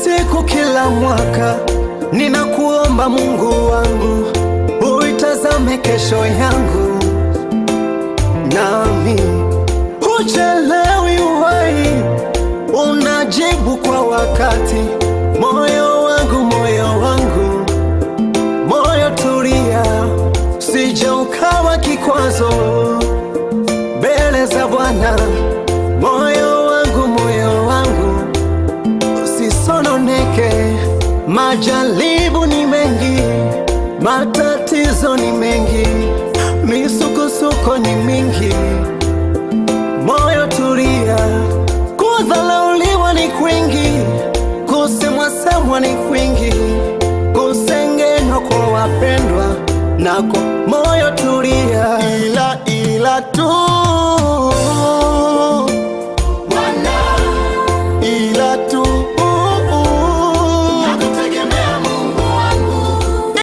siku, kila mwaka ninakuomba Mungu wangu, uitazame kesho yangu, nami huchelewi uhai, unajibu kwa wakati. Moyo wangu, moyo wangu, moyo tulia, usije ukawa kikwazo mbele za Bwana. Moyo wangu, moyo wangu, usisononeke. Majaribu ni mengi, matatizo ni mengi, misukosuko ni mingi. Moyo tulia, kudhalauliwa ni kwingi, kusemwa ni kwingi, kusengenywa kwa wapendwa nako. Moyo tulia, ila tu